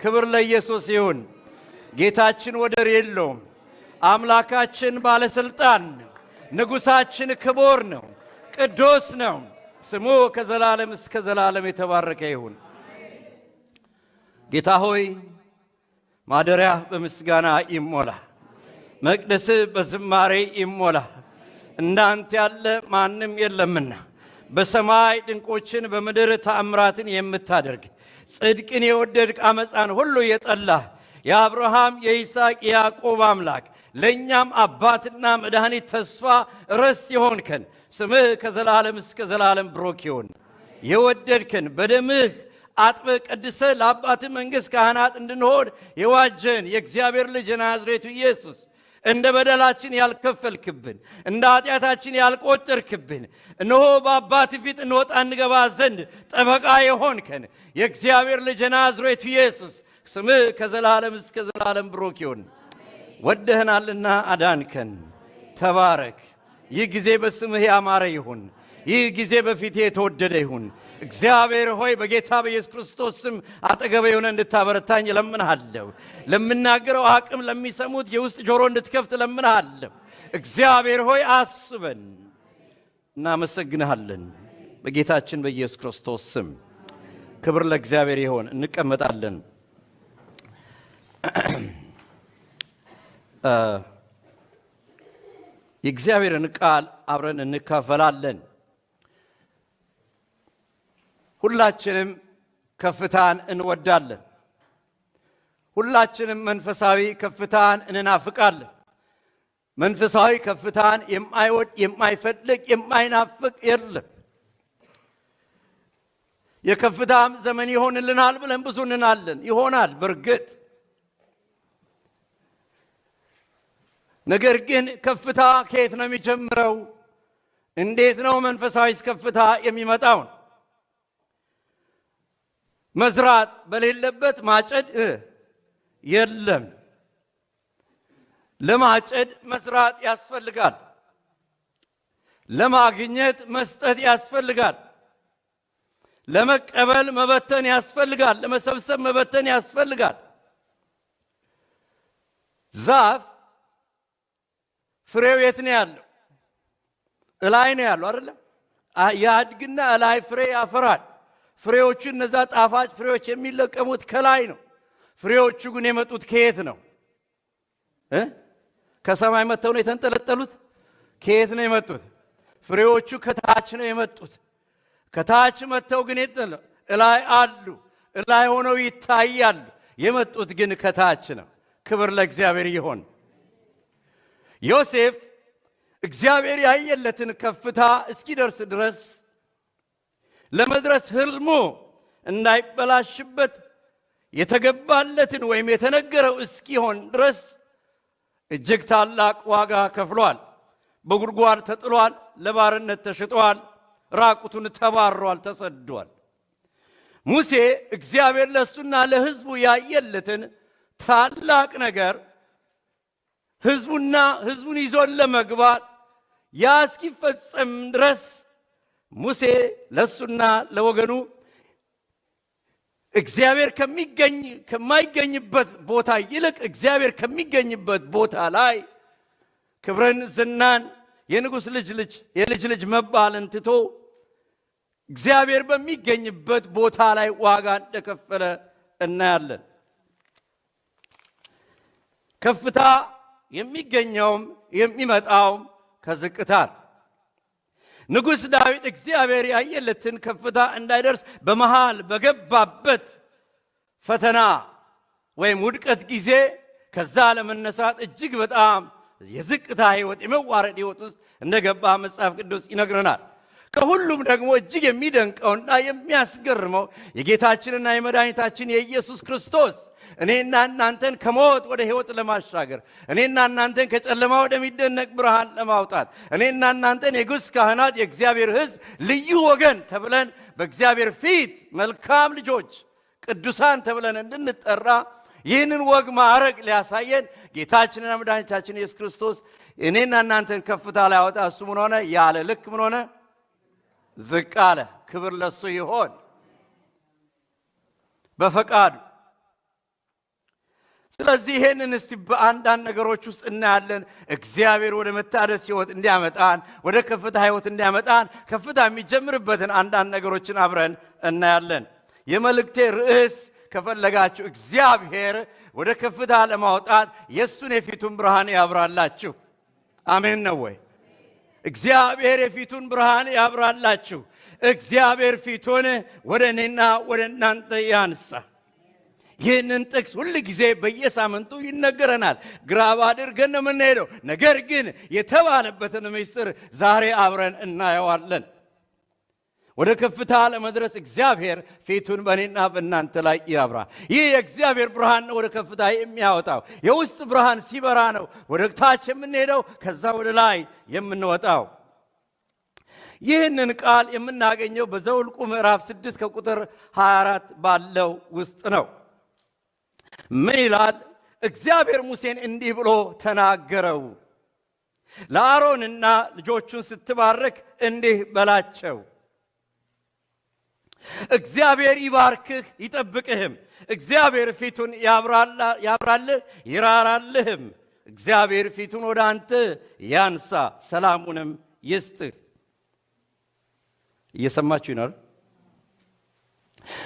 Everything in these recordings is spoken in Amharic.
ክብር ለኢየሱስ ይሁን። ጌታችን ወደር የለውም። አምላካችን ባለስልጣን ነው። ንጉሳችን ክቡር ነው፣ ቅዱስ ነው። ስሙ ከዘላለም እስከ ዘላለም የተባረከ ይሁን። ጌታ ሆይ ማደሪያ በምስጋና ይሞላ፣ መቅደስ በዝማሬ ይሞላ። እንዳንተ ያለ ማንም የለምና በሰማይ ድንቆችን በምድር ተአምራትን የምታደርግ ጽድቅን የወደድክ አመፃን ሁሉ የጠላህ የአብርሃም የይስሐቅ የያዕቆብ አምላክ ለእኛም አባትና መድኃኒት ተስፋ ርስት የሆንከን ስምህ ከዘላለም እስከ ዘላለም ብሩክ ይሁን። የወደድከን በደምህ አጥበህ ቀድሰህ ለአባትህ መንግሥት ካህናት እንድንሆን የዋጀን የእግዚአብሔር ልጅ ናዝሬቱ ኢየሱስ እንደ በደላችን ያልከፈልክብን እንደ ኃጢአታችን ያልቆጠርክብን እነሆ በአባትህ ፊት እንወጣ እንገባ ዘንድ ጠበቃ የሆንከን የእግዚአብሔር ልጅ ናዝሬቱ ኢየሱስ ስምህ ከዘላለም እስከ ዘላለም ብሩክ ይሁን። ወደህናልና አዳንከን፣ ተባረክ። ይህ ጊዜ በስምህ ያማረ ይሁን። ይህ ጊዜ በፊትህ የተወደደ ይሁን። እግዚአብሔር ሆይ በጌታ በኢየሱስ ክርስቶስ ስም አጠገቤ ሆነ እንድታበረታኝ እለምንሃለሁ። ለምናገረው አቅም ለሚሰሙት የውስጥ ጆሮ እንድትከፍት እለምንሃለሁ። እግዚአብሔር ሆይ አስበን። እናመሰግንሃለን በጌታችን በኢየሱስ ክርስቶስ ስም። ክብር ለእግዚአብሔር ይሁን። እንቀመጣለን። የእግዚአብሔርን ቃል አብረን እንካፈላለን። ሁላችንም ከፍታን እንወዳለን። ሁላችንም መንፈሳዊ ከፍታን እንናፍቃለን። መንፈሳዊ ከፍታን የማይወድ የማይፈልግ የማይናፍቅ የለም። የከፍታም ዘመን ይሆንልናል ብለን ብዙ እንናለን። ይሆናል በእርግጥ። ነገር ግን ከፍታ ከየት ነው የሚጀምረው? እንዴት ነው መንፈሳዊ ከፍታ የሚመጣው? መዝራት በሌለበት ማጨድ የለም። ለማጨድ መዝራት ያስፈልጋል። ለማግኘት መስጠት ያስፈልጋል። ለመቀበል መበተን ያስፈልጋል። ለመሰብሰብ መበተን ያስፈልጋል። ዛፍ ፍሬው የት ነው ያለው? እላይ ነው ያለው አይደለም? ያድግና እላይ ፍሬ ያፈራል። ፍሬዎቹ እነዛ ጣፋጭ ፍሬዎች የሚለቀሙት ከላይ ነው። ፍሬዎቹ ግን የመጡት ከየት ነው? ከሰማይ መጥተው ነው የተንጠለጠሉት? ከየት ነው የመጡት? ፍሬዎቹ ከታች ነው የመጡት። ከታች መጥተው ግን እላይ አሉ። እላይ ሆነው ይታያሉ። የመጡት ግን ከታች ነው። ክብር ለእግዚአብሔር ይሁን። ዮሴፍ እግዚአብሔር ያየለትን ከፍታ እስኪደርስ ድረስ ለመድረስ ህልሙ እንዳይበላሽበት የተገባለትን ወይም የተነገረው እስኪሆን ድረስ እጅግ ታላቅ ዋጋ ከፍሏል። በጉድጓድ ተጥሏል። ለባርነት ተሽጧል። ራቁቱን ተባሯል፣ ተሰዷል። ሙሴ እግዚአብሔር ለሱና ለሕዝቡ ያየለትን ታላቅ ነገር ሕዝቡን ይዞን ለመግባት ያ እስኪፈጸም ድረስ ሙሴ ለሱና ለወገኑ እግዚአብሔር ከማይገኝበት ቦታ ይልቅ እግዚአብሔር ከሚገኝበት ቦታ ላይ ክብርን፣ ዝናን፣ የንጉሥ የልጅ ልጅ መባልን ትቶ እግዚአብሔር በሚገኝበት ቦታ ላይ ዋጋ እንደከፈለ እናያለን። ከፍታ የሚገኘውም የሚመጣውም ከዝቅታ። ንጉሥ ዳዊት እግዚአብሔር ያየለትን ከፍታ እንዳይደርስ በመሃል በገባበት ፈተና ወይም ውድቀት ጊዜ ከዛ ለመነሳት እጅግ በጣም የዝቅታ ሕይወት የመዋረድ ሕይወት ውስጥ እንደገባ መጽሐፍ ቅዱስ ይነግረናል። ከሁሉም ደግሞ እጅግ የሚደንቀውና የሚያስገርመው የጌታችንና የመድኃኒታችን የኢየሱስ ክርስቶስ እኔና እናንተን ከሞት ወደ ሕይወት ለማሻገር እኔና እናንተን ከጨለማ ወደሚደነቅ ብርሃን ለማውጣት እኔና እናንተን የንጉሥ ካህናት የእግዚአብሔር ሕዝብ ልዩ ወገን ተብለን በእግዚአብሔር ፊት መልካም ልጆች ቅዱሳን ተብለን እንድንጠራ ይህንን ወግ ማዕረግ ሊያሳየን ጌታችንና መድኃኒታችን ኢየሱስ ክርስቶስ እኔና እናንተን ከፍታ ላይ ያወጣ። እሱ ምን ሆነ? ያለ ልክ ምን ሆነ? ዝቅ አለ። ክብር ለሱ ይሆን። በፈቃዱ ስለዚህ ይሄንን እስቲ በአንዳንድ ነገሮች ውስጥ እናያለን። እግዚአብሔር ወደ መታደስ ሕይወት እንዲያመጣን፣ ወደ ከፍታ ሕይወት እንዲያመጣን ከፍታ የሚጀምርበትን አንዳንድ ነገሮችን አብረን እናያለን። የመልእክቴ ርዕስ ከፈለጋችሁ እግዚአብሔር ወደ ከፍታ ለማውጣት የእሱን የፊቱን ብርሃን ያብራላችሁ። አሜን ነው ወይ? እግዚአብሔር የፊቱን ብርሃን ያብራላችሁ። እግዚአብሔር ፊቱን ወደ እኔና ወደ እናንተ ያንሳ። ይህንን ጥቅስ ሁል ጊዜ በየሳምንቱ ይነገረናል። ግራብ አድርገን ነው የምንሄደው። ነገር ግን የተባለበትን ምስጢር ዛሬ አብረን እናየዋለን። ወደ ከፍታ ለመድረስ እግዚአብሔር ፊቱን በእኔና በእናንተ ላይ ያብራ። ይህ የእግዚአብሔር ብርሃን ነው ወደ ከፍታ የሚያወጣው። የውስጥ ብርሃን ሲበራ ነው ወደ ታች የምንሄደው፣ ከዛ ወደ ላይ የምንወጣው። ይህንን ቃል የምናገኘው በዘኍልቍ ምዕራፍ 6 ከቁጥር 24 ባለው ውስጥ ነው። ምን ይላል? እግዚአብሔር ሙሴን እንዲህ ብሎ ተናገረው። ለአሮንና ልጆቹን ስትባርክ እንዲህ በላቸው፣ እግዚአብሔር ይባርክህ ይጠብቅህም፣ እግዚአብሔር ፊቱን ያብራልህ ይራራልህም፣ እግዚአብሔር ፊቱን ወደ አንተ ያንሳ ሰላሙንም ይስጥህ። እየሰማችሁ ይኖር?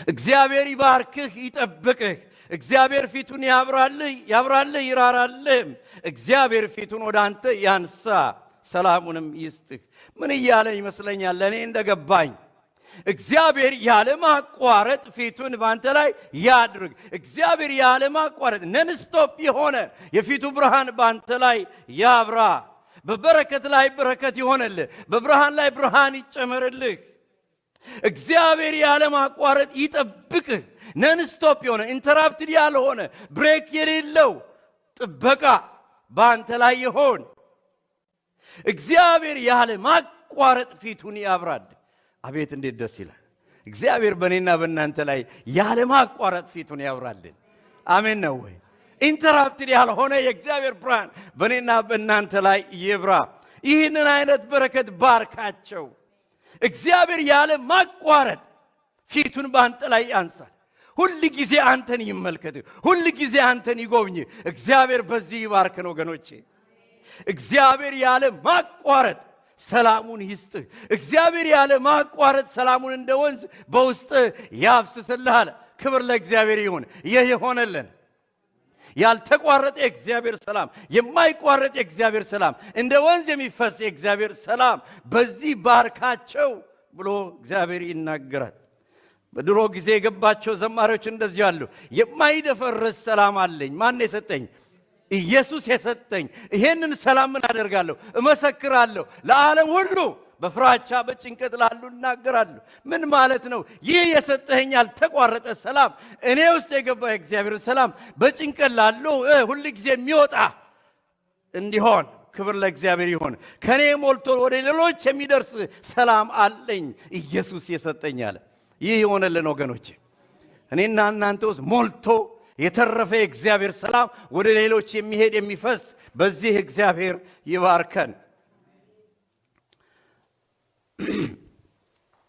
እግዚአብሔር ይባርክህ ይጠብቅህ፣ እግዚአብሔር ፊቱን ያብራልህ ይራራልህም፣ እግዚአብሔር ፊቱን ወደ አንተ ያንሳ ሰላሙንም ይስጥህ። ምን እያለ ይመስለኛል? ለእኔ እንደገባኝ እግዚአብሔር ያለማቋረጥ ፊቱን በአንተ ላይ ያድርግ። እግዚአብሔር ያለማቋረጥ ነንስቶፕ የሆነ የፊቱ ብርሃን በአንተ ላይ ያብራ። በበረከት ላይ በረከት ይሆንልህ፣ በብርሃን ላይ ብርሃን ይጨመርልህ። እግዚአብሔር ያለማቋረጥ ይጠብቅህ። ነንስቶፕ የሆነ ኢንተራፕትድ ያልሆነ ብሬክ የሌለው ጥበቃ በአንተ ላይ ይሆን። እግዚአብሔር ያለማቋረጥ ፊቱን ያብራል። አቤት እንዴት ደስ ይላል! እግዚአብሔር በእኔና በእናንተ ላይ ያለማቋረጥ ፊቱን ያብራልን። አሜን ነው ወይ? ኢንተራፕትድ ያልሆነ የእግዚአብሔር ብርሃን በእኔና በእናንተ ላይ ይብራ። ይህንን አይነት በረከት ባርካቸው። እግዚአብሔር ያለማቋረጥ ፊቱን በአንተ ላይ ያንሳል። ሁል ጊዜ አንተን ይመልከት፣ ሁል ጊዜ አንተን ይጎብኝ። እግዚአብሔር በዚህ ይባርከን ወገኖቼ። እግዚአብሔር ያለማቋረጥ ሰላሙን ይስጥህ። እግዚአብሔር ያለማቋረጥ ሰላሙን እንደ ወንዝ በውስጥህ ያፍስስልሃል። ክብር ለእግዚአብሔር ይሁን። ይህ የሆነልን ያልተቋረጠ የእግዚአብሔር ሰላም፣ የማይቋረጥ የእግዚአብሔር ሰላም፣ እንደ ወንዝ የሚፈስ የእግዚአብሔር ሰላም በዚህ ባርካቸው ብሎ እግዚአብሔር ይናገራል። በድሮ ጊዜ የገባቸው ዘማሪዎች እንደዚህ አሉ። የማይደፈርስ ሰላም አለኝ። ማን የሰጠኝ? ኢየሱስ የሰጠኝ። ይሄንን ሰላም ምን አደርጋለሁ? እመሰክራለሁ። ለዓለም ሁሉ በፍራቻ በጭንቀት ላሉ እናገራለሁ። ምን ማለት ነው? ይህ የሰጠኸኝ ያልተቋረጠ ሰላም፣ እኔ ውስጥ የገባ የእግዚአብሔር ሰላም በጭንቀት ላሉ ሁል ጊዜ የሚወጣ እንዲሆን ክብር ለእግዚአብሔር ይሁን። ከኔ ሞልቶ ወደ ሌሎች የሚደርስ ሰላም አለኝ ኢየሱስ የሰጠኝ አለ። ይህ የሆነልን ወገኖቼ፣ እኔና እናንተ ውስጥ ሞልቶ የተረፈ የእግዚአብሔር ሰላም ወደ ሌሎች የሚሄድ የሚፈስ፣ በዚህ እግዚአብሔር ይባርከን።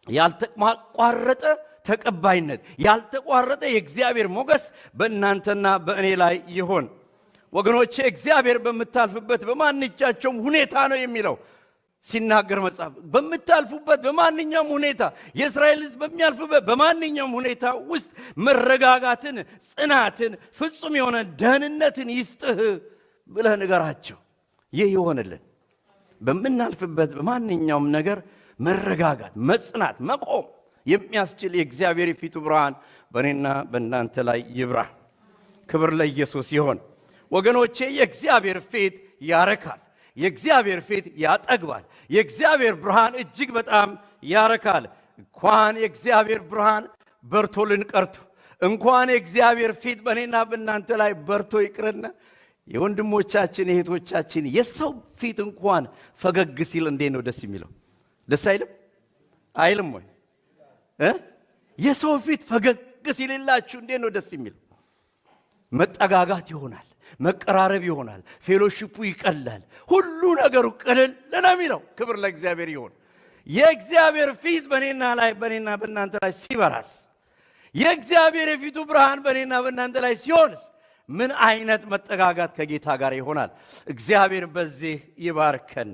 ያልተቋረጠ ተቀባይነት፣ ያልተቋረጠ የእግዚአብሔር ሞገስ በእናንተና በእኔ ላይ ይሆን። ወገኖቼ እግዚአብሔር በምታልፍበት በማንኛቸውም ሁኔታ ነው የሚለው ሲናገር መጽሐፍ። በምታልፉበት በማንኛውም ሁኔታ፣ የእስራኤል ሕዝብ በሚያልፍበት በማንኛውም ሁኔታ ውስጥ መረጋጋትን፣ ጽናትን፣ ፍጹም የሆነ ደህንነትን ይስጥህ ብለህ ንገራቸው። ይህ ይሆንልን። በምናልፍበት በማንኛውም ነገር መረጋጋት፣ መጽናት፣ መቆም የሚያስችል የእግዚአብሔር የፊቱ ብርሃን በእኔና በእናንተ ላይ ይብራ። ክብር ለኢየሱስ ይሆን። ወገኖቼ የእግዚአብሔር ፊት ያረካል። የእግዚአብሔር ፊት ያጠግባል። የእግዚአብሔር ብርሃን እጅግ በጣም ያረካል። እንኳን የእግዚአብሔር ብርሃን በርቶልን ቀርቶ እንኳን የእግዚአብሔር ፊት በእኔና በእናንተ ላይ በርቶ ይቅርና የወንድሞቻችን የእህቶቻችን የሰው ፊት እንኳን ፈገግ ሲል እንዴት ነው ደስ የሚለው? ደስ አይልም? አይልም ወይ? የሰው ፊት ፈገግ ሲልላችሁ እንዴት ነው ደስ የሚለው? መጠጋጋት ይሆናል፣ መቀራረብ ይሆናል፣ ፌሎሺፑ ይቀላል፣ ሁሉ ነገሩ ቅልል ነው የሚለው። ክብር ለእግዚአብሔር ይሁን። የእግዚአብሔር ፊት በእኔና በእናንተ ላይ ሲበራስ፣ የእግዚአብሔር የፊቱ ብርሃን በእኔና በእናንተ ላይ ሲሆንስ ምን አይነት መጠጋጋት ከጌታ ጋር ይሆናል? እግዚአብሔር በዚህ ይባርከን።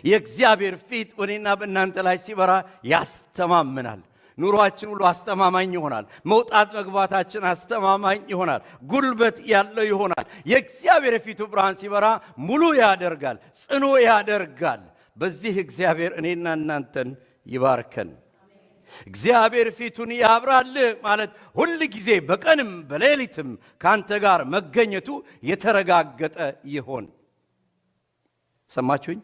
የእግዚአብሔር ፊት ወኔና በእናንተ ላይ ሲበራ ያስተማምናል። ኑሯችን ሁሉ አስተማማኝ ይሆናል። መውጣት መግባታችን አስተማማኝ ይሆናል። ጉልበት ያለው ይሆናል። የእግዚአብሔር ፊቱ ብርሃን ሲበራ ሙሉ ያደርጋል፣ ጽኑ ያደርጋል። በዚህ እግዚአብሔር እኔና እናንተን ይባርከን። እግዚአብሔር ፊቱን ያብራል ማለት ሁል ጊዜ በቀንም በሌሊትም ካንተ ጋር መገኘቱ የተረጋገጠ ይሆን። ሰማችሁኝ?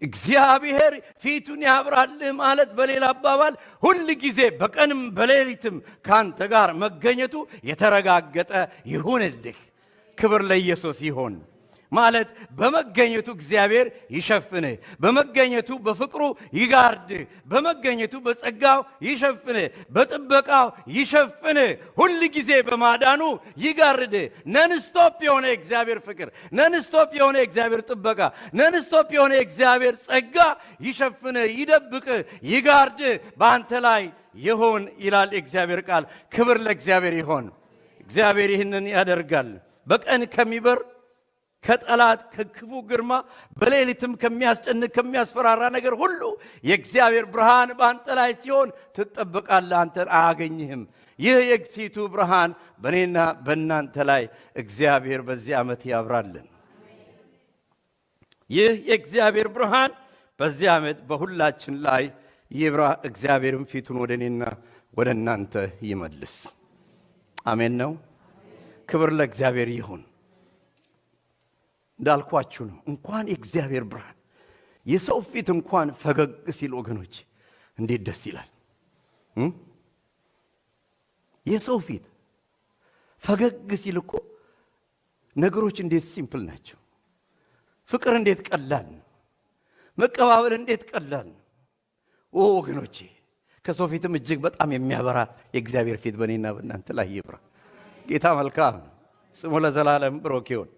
እግዚአብሔር ፊቱን ያብራል ማለት በሌላ አባባል ሁል ጊዜ በቀንም በሌሊትም ካንተ ጋር መገኘቱ የተረጋገጠ ይሁንልህ። ክብር ለኢየሱስ ይሁን። ማለት በመገኘቱ እግዚአብሔር ይሸፍንህ፣ በመገኘቱ በፍቅሩ ይጋርድህ፣ በመገኘቱ በጸጋው ይሸፍንህ፣ በጥበቃው ይሸፍንህ፣ ሁል ጊዜ በማዳኑ ይጋርድህ። ነንስቶፕ የሆነ የእግዚአብሔር ፍቅር፣ ነንስቶፕ የሆነ የእግዚአብሔር ጥበቃ፣ ነንስቶፕ የሆነ የእግዚአብሔር ጸጋ ይሸፍንህ፣ ይደብቅህ፣ ይጋርድህ በአንተ ላይ ይሆን ይላል የእግዚአብሔር ቃል። ክብር ለእግዚአብሔር ይሆን። እግዚአብሔር ይህንን ያደርጋል። በቀን ከሚበር ከጠላት ከክፉ ግርማ በሌሊትም ከሚያስጨንቅ ከሚያስፈራራ ነገር ሁሉ የእግዚአብሔር ብርሃን በአንተ ላይ ሲሆን ትጠበቃለህ፣ አንተን አያገኝህም። ይህ የፊቱ ብርሃን በእኔና በእናንተ ላይ እግዚአብሔር በዚህ ዓመት ያብራልን። ይህ የእግዚአብሔር ብርሃን በዚህ ዓመት በሁላችን ላይ ይብራ። እግዚአብሔርም ፊቱን ወደ እኔና ወደ እናንተ ይመልስ። አሜን ነው። ክብር ለእግዚአብሔር ይሁን። እንዳልኳችሁ ነው። እንኳን የእግዚአብሔር ብርሃን የሰው ፊት እንኳን ፈገግ ሲል ወገኖች እንዴት ደስ ይላል። የሰው ፊት ፈገግ ሲል እኮ ነገሮች እንዴት ሲምፕል ናቸው። ፍቅር እንዴት ቀላል ነው። መቀባበል እንዴት ቀላል ነው። ወገኖቼ ከሰው ፊትም እጅግ በጣም የሚያበራ የእግዚአብሔር ፊት በእኔና በእናንተ ላይ ይብራ። ጌታ መልካም ነው። ስሙ ለዘላለም ብሩክ ይሁን።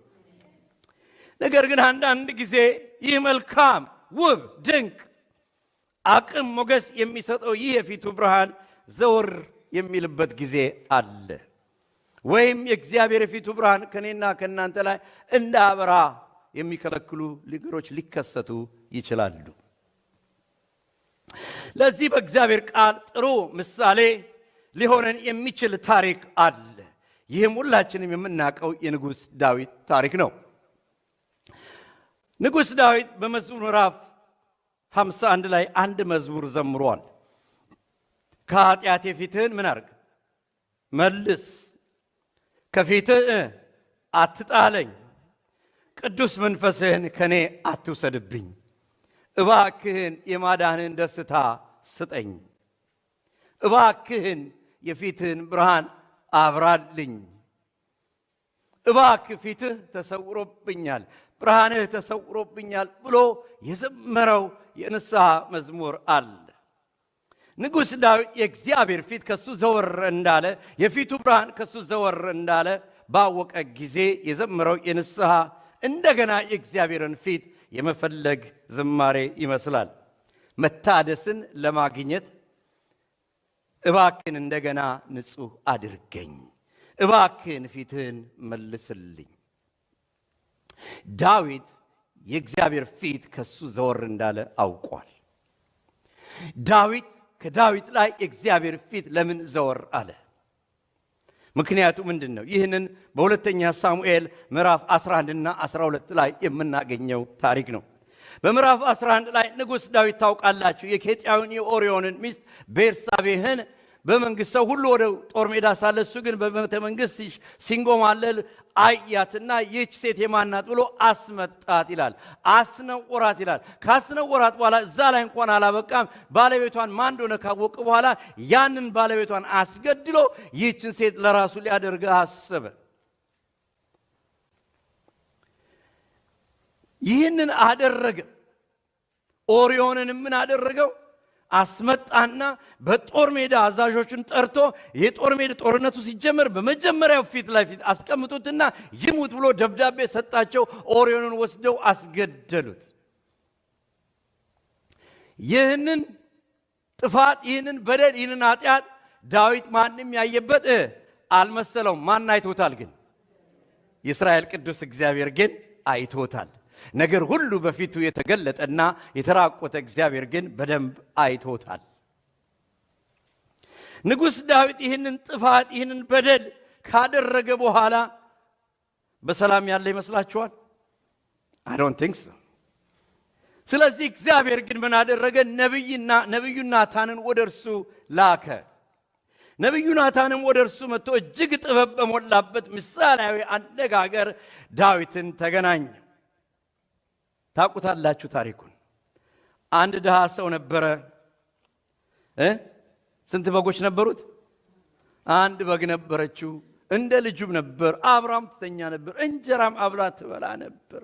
ነገር ግን አንዳንድ ጊዜ ይህ መልካም ውብ ድንቅ አቅም ሞገስ የሚሰጠው ይህ የፊቱ ብርሃን ዘወር የሚልበት ጊዜ አለ። ወይም የእግዚአብሔር የፊቱ ብርሃን ከኔና ከእናንተ ላይ እንዳበራ የሚከለክሉ ነገሮች ሊከሰቱ ይችላሉ። ለዚህ በእግዚአብሔር ቃል ጥሩ ምሳሌ ሊሆነን የሚችል ታሪክ አለ። ይህም ሁላችንም የምናውቀው የንጉሥ ዳዊት ታሪክ ነው። ንጉሥ ዳዊት በመዝሙር ምዕራፍ 51 ላይ አንድ መዝሙር ዘምሯል። ከኃጢአቴ ፊትህን ምን አርግ መልስ፣ ከፊትህ አትጣለኝ፣ ቅዱስ መንፈስህን ከኔ አትውሰድብኝ፣ እባክህን የማዳንህን ደስታ ስጠኝ፣ እባክህን የፊትህን ብርሃን አብራልኝ፣ እባክህ ፊትህ ተሰውሮብኛል፣ ብርሃንህ ተሰውሮብኛል ብሎ የዘመረው የንስሐ መዝሙር አለ። ንጉሥ ዳዊት የእግዚአብሔር ፊት ከሱ ዘወር እንዳለ፣ የፊቱ ብርሃን ከሱ ዘወር እንዳለ ባወቀ ጊዜ የዘመረው የንስሐ እንደገና የእግዚአብሔርን ፊት የመፈለግ ዝማሬ ይመስላል። መታደስን ለማግኘት እባክህን እንደገና ንጹሕ አድርገኝ፣ እባክህን ፊትህን መልስልኝ። ዳዊት የእግዚአብሔር ፊት ከሱ ዘወር እንዳለ አውቋል። ከዳዊት ላይ የእግዚአብሔር ፊት ለምን ዘወር አለ? ምክንያቱ ምንድን ነው? ይህንን በሁለተኛ ሳሙኤል ምዕራፍ 11 እና 12 ላይ የምናገኘው ታሪክ ነው። በምዕራፍ 11 ላይ ንጉሥ ዳዊት ታውቃላችሁ፣ የኬጢያዊውን የኦርዮንን ሚስት ቤርሳቤህን በመንግስት ሰው ሁሉ ወደ ጦር ሜዳ ሳለ እሱ ግን በቤተ መንግስት ሲንጎማለል አያትና ይህች ሴት የማናት ብሎ አስመጣት ይላል። አስነወራት ይላል። ካስነወራት በኋላ እዛ ላይ እንኳን አላበቃም። ባለቤቷን ማን እንደሆነ ካወቀ በኋላ ያንን ባለቤቷን አስገድሎ ይህችን ሴት ለራሱ ሊያደርግ አሰበ። ይህንን አደረገ። ኦርዮንን ምን አደረገው? አስመጣና በጦር ሜዳ አዛዦችን ጠርቶ የጦር ሜዳ ጦርነቱ ሲጀመር በመጀመሪያው ፊት ላይ አስቀምጡትና ይሙት ብሎ ደብዳቤ ሰጣቸው። ኦርዮንን ወስደው አስገደሉት። ይህንን ጥፋት፣ ይህንን በደል፣ ይህንን ኃጢአት ዳዊት ማንም ያየበት አልመሰለውም። ማን አይቶታል ግን? የእስራኤል ቅዱስ እግዚአብሔር ግን አይቶታል። ነገር ሁሉ በፊቱ የተገለጠና የተራቆተ እግዚአብሔር ግን በደንብ አይቶታል። ንጉሥ ዳዊት ይህንን ጥፋት ይህንን በደል ካደረገ በኋላ በሰላም ያለ ይመስላችኋል? I don't think so። ስለዚህ እግዚአብሔር ግን ምን አደረገ? ነቢዩ ናታንን ወደ እርሱ ላከ። ነቢዩ ናታንም ወደ እርሱ መጥቶ እጅግ ጥበብ በሞላበት ምሳሌያዊ አነጋገር ዳዊትን ተገናኘ። ታውቁታላችሁ ታሪኩን። አንድ ድሃ ሰው ነበረ። ስንት በጎች ነበሩት? አንድ በግ ነበረችው። እንደ ልጁም ነበር። አብራም ትተኛ ነበር፣ እንጀራም አብራ ትበላ ነበር።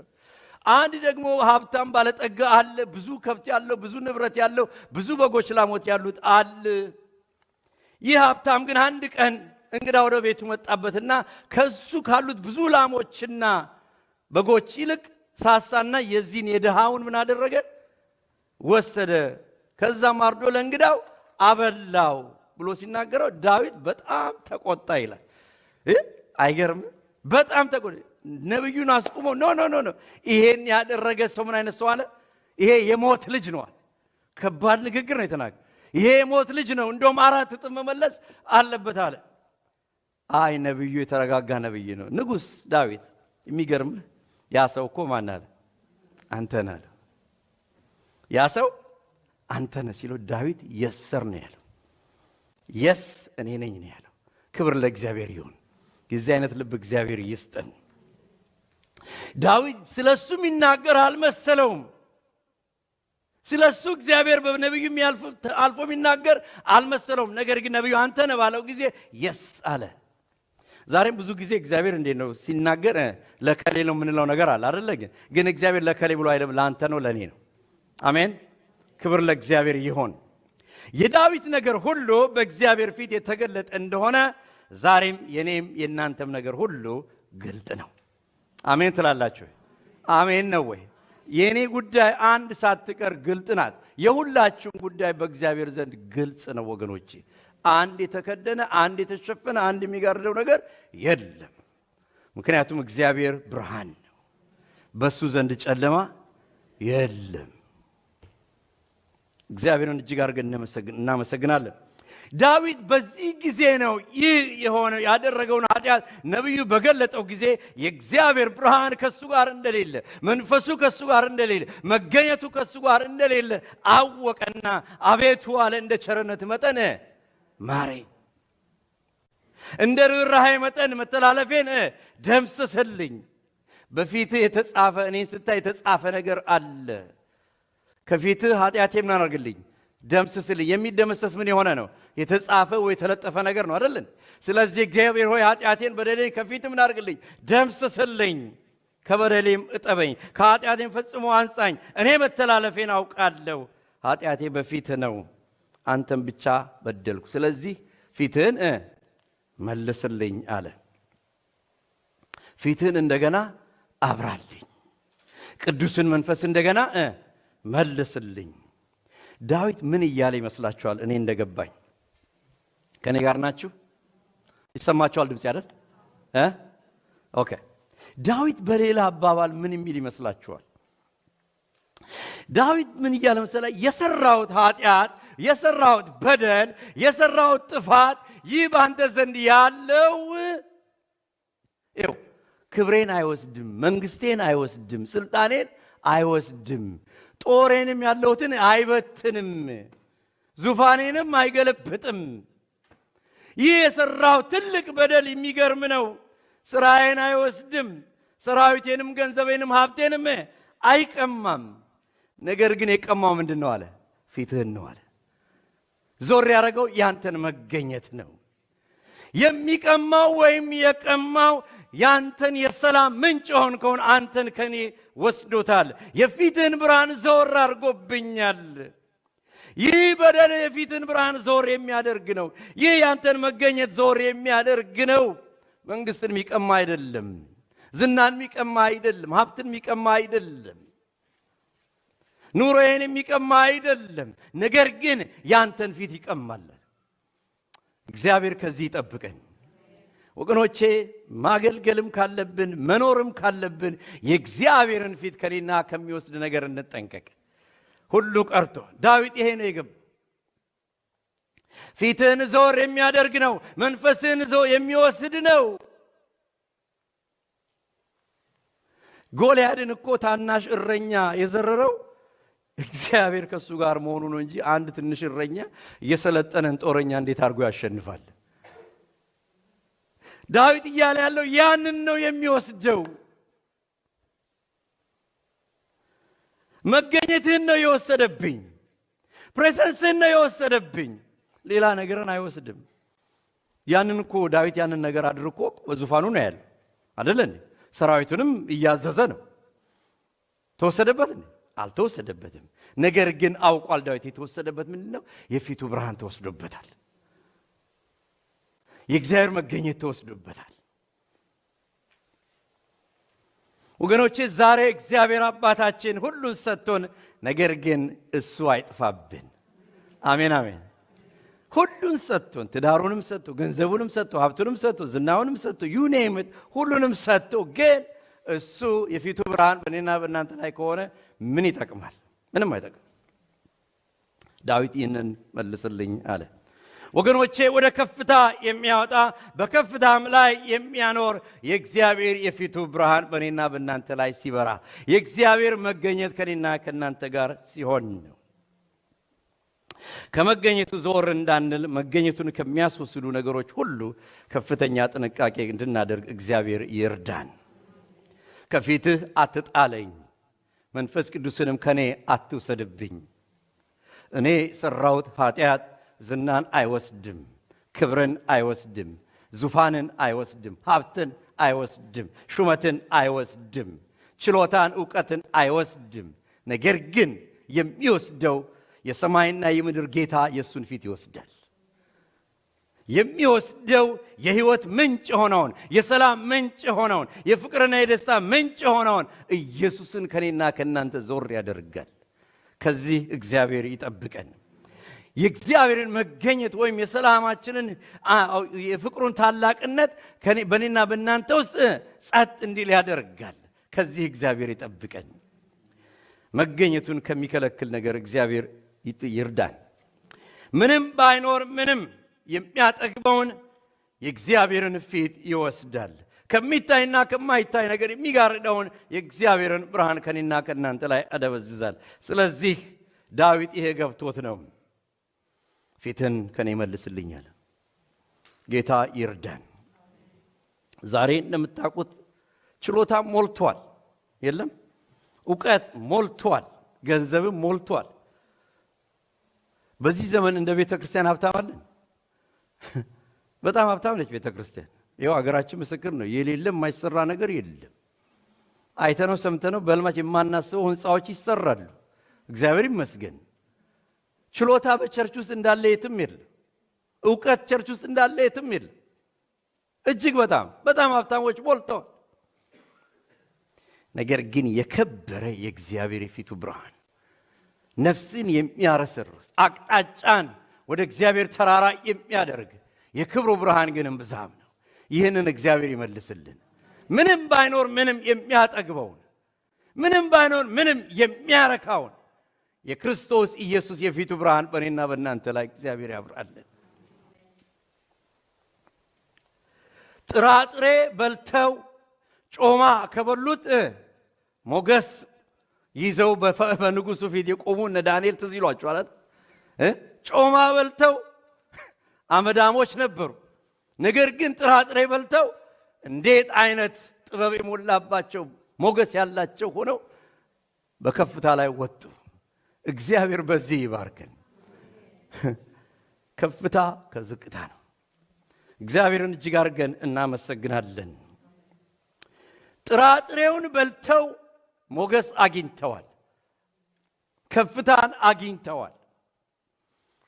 አንድ ደግሞ ሀብታም ባለጠጋ አለ። ብዙ ከብት ያለው፣ ብዙ ንብረት ያለው፣ ብዙ በጎች ላሞት ያሉት አለ። ይህ ሀብታም ግን አንድ ቀን እንግዳ ወደ ቤቱ መጣበትና ከሱ ካሉት ብዙ ላሞችና በጎች ይልቅ ሳሳና የዚህን የድሃውን ምን አደረገ? ወሰደ። ከዛም አርዶ ለእንግዳው አበላው ብሎ ሲናገረው ዳዊት በጣም ተቆጣ ይላል። አይገርም? በጣም ተቆጣ። ነብዩን አስቁሞ ኖ ይሄን ያደረገ ሰው ምን አይነት ሰው አለ? ይሄ የሞት ልጅ ነው አለ። ከባድ ንግግር ነው የተናገረው። ይሄ የሞት ልጅ ነው፣ እንደውም 4 እጥፍ መመለስ አለበት አለ። አይ ነብዩ የተረጋጋ ነብይ ነው። ንጉሥ ዳዊት የሚገርም ያ ሰው እኮ ማን አለ? አንተ ነህ አለ። ያ ሰው አንተ ነህ ሲለው ዳዊት የሰር ነው ያለው። የስ እኔ ነኝ ነው ያለው። ክብር ለእግዚአብሔር ይሁን። የዚህ አይነት ልብ እግዚአብሔር ይስጠን። ዳዊት ስለሱ የሚናገር አልመሰለውም። ስለሱ እግዚአብሔር በነብዩ አልፎ የሚናገር አልመሰለውም። ነገር ግን ነብዩ አንተ ነህ ባለው ጊዜ የስ አለ። ዛሬም ብዙ ጊዜ እግዚአብሔር እንዴት ነው ሲናገር ለከሌ ነው የምንለው ነገር አለ አይደለ? ግን እግዚአብሔር ለከሌ ብሎ አይደለም፣ ለአንተ ነው ለኔ ነው። አሜን። ክብር ለእግዚአብሔር ይሁን። የዳዊት ነገር ሁሉ በእግዚአብሔር ፊት የተገለጠ እንደሆነ ዛሬም የኔም የእናንተም ነገር ሁሉ ግልጥ ነው። አሜን ትላላችሁ? አሜን ነው ወይ? የኔ ጉዳይ አንድ ሳትቀር ግልጥ ናት። የሁላችሁም ጉዳይ በእግዚአብሔር ዘንድ ግልጽ ነው ወገኖቼ። አንድ የተከደነ፣ አንድ የተሸፈነ፣ አንድ የሚጋርደው ነገር የለም። ምክንያቱም እግዚአብሔር ብርሃን ነው፣ በሱ ዘንድ ጨለማ የለም። እግዚአብሔርን እጅግ አድርገን እናመሰግናለን። ዳዊት በዚህ ጊዜ ነው ይህ የሆነው። ያደረገውን ኃጢአት ነቢዩ በገለጠው ጊዜ የእግዚአብሔር ብርሃን ከሱ ጋር እንደሌለ፣ መንፈሱ ከሱ ጋር እንደሌለ፣ መገኘቱ ከሱ ጋር እንደሌለ አወቀና አቤቱ አለ እንደ ቸርነት መጠን ማረኝ፣ እንደ ርኅራኄ መጠን መተላለፌን ደምስስልኝ። በፊትህ የተጻፈ እኔን ስታይ የተጻፈ ነገር አለ። ከፊትህ ኃጢአቴን ምን አድርግልኝ? ደምስስልኝ። የሚደመሰስ ምን የሆነ ነው? የተጻፈ ወይ የተለጠፈ ነገር ነው አይደልን? ስለዚህ እግዚአብሔር ሆይ ኃጢአቴን በደሌን ከፊትህ ምን አድርግልኝ? ደምስስልኝ። ከበደሌም እጠበኝ፣ ከኃጢአቴን ፈጽሞ አንጻኝ። እኔ መተላለፌን አውቃለሁ፣ ኃጢአቴ በፊትህ ነው፣ አንተም ብቻ በደልኩ። ስለዚህ ፊትህን መልስልኝ አለ። ፊትህን እንደገና አብራልኝ፣ ቅዱስን መንፈስ እንደገና መልስልኝ። ዳዊት ምን እያለ ይመስላችኋል? እኔ እንደገባኝ ከኔ ጋር ናችሁ? ይሰማችኋል ድምፅ አይደል? ኦኬ። ዳዊት በሌላ አባባል ምን የሚል ይመስላችኋል? ዳዊት ምን እያለ መሰለህ? የሰራሁት ኃጢአት፣ የሰራሁት በደል፣ የሰራሁት ጥፋት ይህ በአንተ ዘንድ ያለው ክብሬን አይወስድም፣ መንግስቴን አይወስድም፣ ስልጣኔን አይወስድም፣ ጦሬንም ያለሁትን አይበትንም፣ ዙፋኔንም አይገለብጥም። ይህ የሰራው ትልቅ በደል የሚገርም ነው። ስራዬን አይወስድም፣ ሰራዊቴንም ገንዘቤንም ሀብቴንም አይቀማም። ነገር ግን የቀማው ምንድን ነው አለ? ፊትህን ነው አለ። ዞር ያደረገው ያንተን መገኘት ነው። የሚቀማው ወይም የቀማው ያንተን የሰላም ምንጭ ሆንከውን አንተን ከኔ ወስዶታል። የፊትህን ብርሃን ዘወር አድርጎብኛል። ይህ በደል የፊትህን ብርሃን ዘወር የሚያደርግ ነው። ይህ ያንተን መገኘት ዘወር የሚያደርግ ነው። መንግስትን የሚቀማ አይደለም፣ ዝናን የሚቀማ አይደለም፣ ሀብትን የሚቀማ አይደለም፣ ኑሮዬን የሚቀማ አይደለም። ነገር ግን ያንተን ፊት ይቀማል። እግዚአብሔር ከዚህ ይጠብቀን። ወገኖቼ ማገልገልም ካለብን መኖርም ካለብን የእግዚአብሔርን ፊት ከኔና ከሚወስድ ነገር እንጠንቀቅ። ሁሉ ቀርቶ ዳዊት ይሄ ነው የገባው። ፊትህን ዞር የሚያደርግ ነው፣ መንፈስህን ዞር የሚወስድ ነው። ጎልያድን እኮ ታናሽ እረኛ የዘረረው እግዚአብሔር ከሱ ጋር መሆኑ ነው እንጂ አንድ ትንሽ እረኛ የሰለጠነን ጦረኛ እንዴት አድርጎ ያሸንፋል? ዳዊት እያለ ያለው ያንን ነው የሚወስደው። መገኘትህን ነው የወሰደብኝ፣ ፕሬዘንስህን ነው የወሰደብኝ፣ ሌላ ነገርን አይወስድም። ያንን እኮ ዳዊት ያንን ነገር አድርጎ በዙፋኑ ነው ያለው አይደል እንዴ? ሰራዊቱንም እያዘዘ ነው። ተወሰደበት እንዴ? አልተወሰደበትም። ነገር ግን አውቋል ዳዊት የተወሰደበት ምንድነው? የፊቱ ብርሃን ተወስዶበታል። የእግዚአብሔር መገኘት ተወስዶበታል። ወገኖቼ ዛሬ እግዚአብሔር አባታችን ሁሉን ሰጥቶን፣ ነገር ግን እሱ አይጥፋብን። አሜን አሜን። ሁሉን ሰጥቶን፣ ትዳሩንም ሰጥቶ፣ ገንዘቡንም ሰጥቶ፣ ሀብቱንም ሰጥቶ፣ ዝናውንም ሰጥቶ፣ ዩኔምት ሁሉንም ሰጥቶ፣ ግን እሱ የፊቱ ብርሃን በእኔና በእናንተ ላይ ከሆነ ምን ይጠቅማል? ምንም አይጠቅም። ዳዊት ይህንን መልስልኝ አለ። ወገኖቼ ወደ ከፍታ የሚያወጣ በከፍታም ላይ የሚያኖር የእግዚአብሔር የፊቱ ብርሃን በእኔና በእናንተ ላይ ሲበራ፣ የእግዚአብሔር መገኘት ከእኔና ከእናንተ ጋር ሲሆን ነው። ከመገኘቱ ዞር እንዳንል መገኘቱን ከሚያስወስዱ ነገሮች ሁሉ ከፍተኛ ጥንቃቄ እንድናደርግ እግዚአብሔር ይርዳን። ከፊትህ አትጣለኝ፣ መንፈስ ቅዱስንም ከኔ አትውሰድብኝ። እኔ ሰራሁት ኃጢአት ዝናን አይወስድም፣ ክብርን አይወስድም፣ ዙፋንን አይወስድም፣ ሀብትን አይወስድም፣ ሹመትን አይወስድም፣ ችሎታን ዕውቀትን አይወስድም። ነገር ግን የሚወስደው የሰማይና የምድር ጌታ የእሱን ፊት ይወስዳል። የሚወስደው የህይወት ምንጭ ሆነውን፣ የሰላም ምንጭ ሆነውን፣ የፍቅርና የደስታ ምንጭ ሆነውን ኢየሱስን ከኔና ከእናንተ ዞር ያደርጋል። ከዚህ እግዚአብሔር ይጠብቀን። የእግዚአብሔርን መገኘት ወይም የሰላማችንን የፍቅሩን ታላቅነት በእኔና በእናንተ ውስጥ ጸጥ እንዲል ያደርጋል። ከዚህ እግዚአብሔር ይጠብቀን። መገኘቱን ከሚከለክል ነገር እግዚአብሔር ይርዳን። ምንም ባይኖር ምንም የሚያጠግበውን የእግዚአብሔርን ፊት ይወስዳል። ከሚታይና ከማይታይ ነገር የሚጋርደውን የእግዚአብሔርን ብርሃን ከኔና ከእናንተ ላይ አደበዝዛል። ስለዚህ ዳዊት ይሄ ገብቶት ነው ፊትን ከኔ መልስልኛል። ጌታ ይርዳን። ዛሬ እንደምታውቁት ችሎታ ሞልቷል፣ የለም ዕውቀት ሞልቷል፣ ገንዘብም ሞልቷል። በዚህ ዘመን እንደ ቤተ ክርስቲያን ሀብታም አለን? በጣም ሀብታም ነች ቤተ ክርስቲያን። ይኸው ሀገራችን ምስክር ነው። የሌለ የማይሰራ ነገር የለም። አይተነው ሰምተነው በህልማችን የማናስበው ህንፃዎች ይሰራሉ። እግዚአብሔር ይመስገን። ችሎታ በቸርች ውስጥ እንዳለ የትም የለም። ዕውቀት ቸርች ውስጥ እንዳለ የትም የለም። እጅግ በጣም ሀብታሞች ሞልተዋል። ነገር ግን የከበረ የእግዚአብሔር የፊቱ ብርሃን ነፍስን የሚያረሰርስ አቅጣጫን ወደ እግዚአብሔር ተራራ የሚያደርግ የክብሩ ብርሃን ግን እምብዛም ነው። ይህንን እግዚአብሔር ይመልስልን። ምንም ባይኖር ምንም የሚያጠግበውን፣ ምንም ባይኖር ምንም የሚያረካውን የክርስቶስ ኢየሱስ የፊቱ ብርሃን በእኔና በእናንተ ላይ እግዚአብሔር ያብራልን። ጥራጥሬ በልተው ጮማ ከበሉት ሞገስ ይዘው በንጉሱ ፊት የቆሙ እነ ዳንኤል ትዝ ይሏቸዋል። ጮማ በልተው አመዳሞች ነበሩ። ነገር ግን ጥራጥሬ በልተው እንዴት አይነት ጥበብ የሞላባቸው ሞገስ ያላቸው ሆነው በከፍታ ላይ ወጡ። እግዚአብሔር በዚህ ይባርከን። ከፍታ ከዝቅታ ነው። እግዚአብሔርን እጅግ አድርገን እናመሰግናለን። ጥራጥሬውን በልተው ሞገስ አግኝተዋል፣ ከፍታን አግኝተዋል።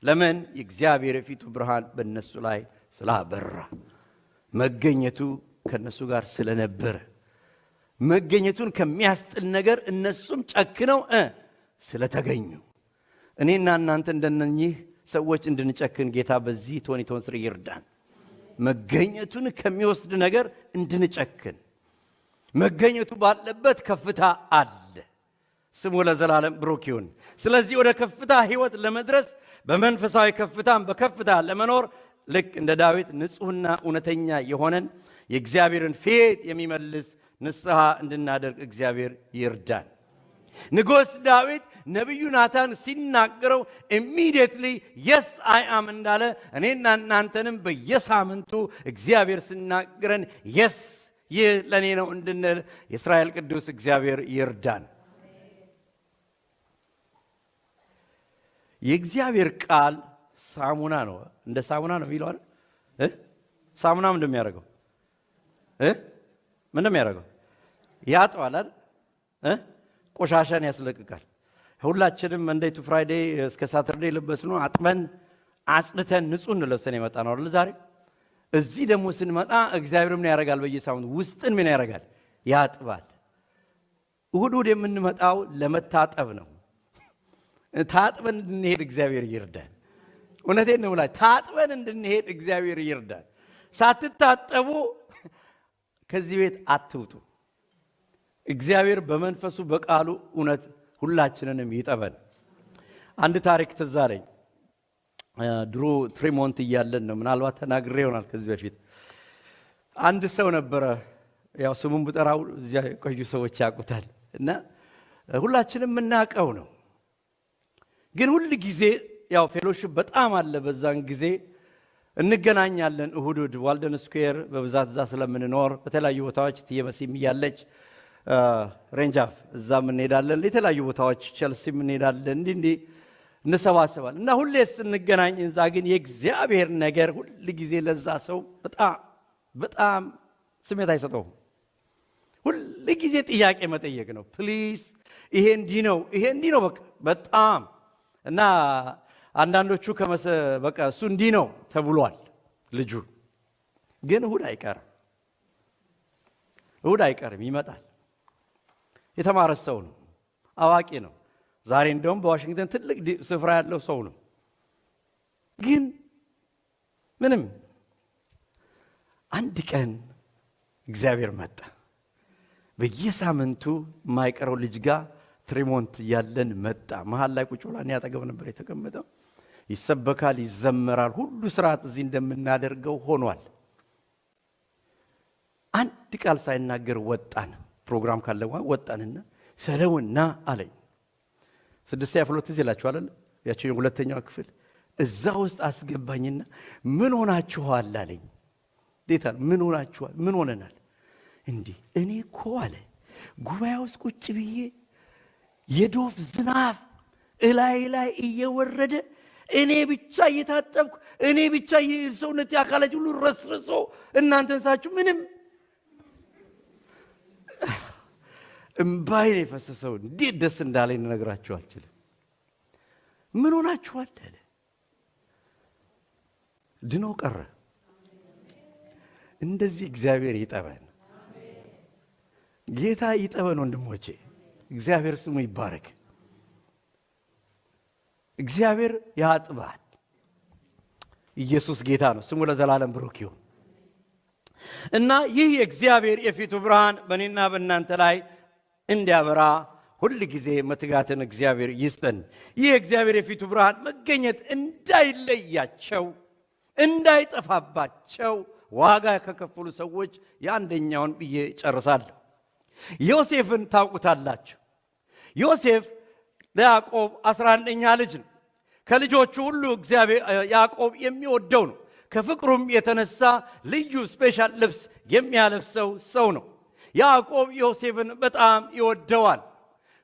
ለምን? የእግዚአብሔር የፊቱ ብርሃን በእነሱ ላይ ስላበራ፣ መገኘቱ ከእነሱ ጋር ስለነበረ፣ መገኘቱን ከሚያስጥል ነገር እነሱም ጨክነው ስለተገኙ። እኔና እናንተ እንደነኚህ ሰዎች እንድንጨክን ጌታ በዚህ 2023 ይርዳን። መገኘቱን ከሚወስድ ነገር እንድንጨክን። መገኘቱ ባለበት ከፍታ አለ። ስሙ ለዘላለም ብሩክ ይሁን። ስለዚህ ወደ ከፍታ ህይወት ለመድረስ በመንፈሳዊ ከፍታም በከፍታ ለመኖር ልክ እንደ ዳዊት ንጹህና እውነተኛ የሆነን የእግዚአብሔርን ፊት የሚመልስ ንስሐ እንድናደርግ እግዚአብሔር ይርዳን። ንጉሥ ዳዊት ነቢዩ ናታን ሲናገረው ኢሚዲየትሊ የስ አይ አም እንዳለ እኔና እናንተንም በየሳምንቱ እግዚአብሔር ሲናገረን የስ ይህ ለእኔ ነው እንድንል የእስራኤል ቅዱስ እግዚአብሔር ይርዳን። የእግዚአብሔር ቃል ሳሙና ነው። እንደ ሳሙና ነው የሚለው አይደል? ሳሙና ምን እንደሚያደርገው ምን እንደሚያደርገው ያጥባል አይደል? ቆሻሻን ያስለቅቃል። ሁላችንም መንዴይ ቱ ፍራይዴይ እስከ ሳተርዴይ ለበስነው አጥበን አጽድተን ንጹህ ለብሰን የመጣ ነው አይደል? ዛሬ እዚህ ደግሞ ስንመጣ እግዚአብሔር ምን ያደርጋል? በየሳምንቱ ውስጥን ምን ያደርጋል? ያጥባል። እሁድ የምንመጣው ለመታጠብ ነው። ታጥበን እንድንሄድ እግዚአብሔር ይርዳን። እውነቴን ነው ብላ ታጥበን እንድንሄድ እግዚአብሔር ይርዳን። ሳትታጠቡ ከዚህ ቤት አትውጡ። እግዚአብሔር በመንፈሱ በቃሉ እውነት ሁላችንንም ይጠበን። አንድ ታሪክ ትዝ አለኝ። ድሮ ትሪሞንት እያለን ነው፣ ምናልባት ተናግሬ ይሆናል ከዚህ በፊት። አንድ ሰው ነበረ፣ ያው ስሙን ብጠራው እዚያ የቆዩ ሰዎች ያውቁታል እና ሁላችንም የምናውቀው ነው። ግን ሁል ጊዜ ያው ፌሎሺፕ በጣም አለ። በዛን ጊዜ እንገናኛለን እሁድ ዋልደን ስኩዌር በብዛት እዛ ስለምንኖር በተለያዩ ቦታዎች ትየመሲም እያለች ሬንጃፍ እዛም እንሄዳለን። የተለያዩ ቦታዎች ቸልሲም እንሄዳለን። እንዲህ እንሰባሰባለን እና ሁሌ ስንገናኝ እዛ ግን የእግዚአብሔር ነገር ሁል ጊዜ ለዛ ሰው በጣም ስሜት አይሰጠውም። ሁል ጊዜ ጥያቄ መጠየቅ ነው። ፕሊዝ ይሄ እንዲህ ነው በጣም እና አንዳንዶቹ በቃ እሱ እንዲህ ነው ተብሏል ልጁ። ግን እሁድ አይቀርም ይመጣል። የተማረ ሰው ነው፣ አዋቂ ነው። ዛሬ እንደውም በዋሽንግተን ትልቅ ስፍራ ያለው ሰው ነው። ግን ምንም አንድ ቀን እግዚአብሔር መጣ። በየሳምንቱ የማይቀረው ልጅ ጋር ትሪሞንት ያለን መጣ። መሃል ላይ ቁጭ ብላ እኔ አጠገብ ነበር የተቀመጠው። ይሰበካል፣ ይዘመራል፣ ሁሉ ስርዓት እዚህ እንደምናደርገው ሆኗል። አንድ ቃል ሳይናገር ወጣን። ፕሮግራም ካለ ወጣንና ሰለሞን ና አለኝ። 6ኛ ፍሎት እዚህ ይላችኋል አይደል? ያቺው ሁለተኛው ክፍል እዛ ውስጥ አስገባኝና ምን ሆናችኋል አለኝ። ዴታ ምን ሆናችኋል? ምን ሆነናል? እንዲህ እኔ እኮ አለ ጉባኤ ውስጥ ቁጭ ብዬ የዶፍ ዝናብ ላይ እየወረደ እኔ ብቻ እየታጠብኩ እኔ ብቻ የሰውነት አካላች ሁሉ ረስርሶ እናንተን ሳችሁ ምንም እምባይ ነው የፈሰሰው። እንዴት ደስ እንዳለኝ ልነግራችሁ አልችልም። ምን ሆናችኋል አለ። ድኖ ቀረ። እንደዚህ እግዚአብሔር ይጠበን፣ ጌታ ይጠበን። ወንድሞቼ እግዚአብሔር ስሙ ይባረክ። እግዚአብሔር ያጥባል። ኢየሱስ ጌታ ነው። ስሙ ለዘላለም ብሩክ ይሁን። እና ይህ የእግዚአብሔር የፊቱ ብርሃን በእኔና በእናንተ ላይ እንዲያበራ ሁል ጊዜ መትጋትን እግዚአብሔር ይስጠን። ይህ የእግዚአብሔር የፊቱ ብርሃን መገኘት እንዳይለያቸው እንዳይጠፋባቸው ዋጋ ከከፈሉ ሰዎች የአንደኛውን ብዬ ጨርሳለሁ። ዮሴፍን ታውቁታላችሁ። ዮሴፍ ለያዕቆብ 11ኛ ልጅ ነው። ከልጆቹ ሁሉ እግዚአብሔር ያዕቆብ የሚወደው ነው። ከፍቅሩም የተነሳ ልዩ ስፔሻል ልብስ የሚያለብሰው ሰው ነው። ያዕቆብ ዮሴፍን በጣም ይወደዋል።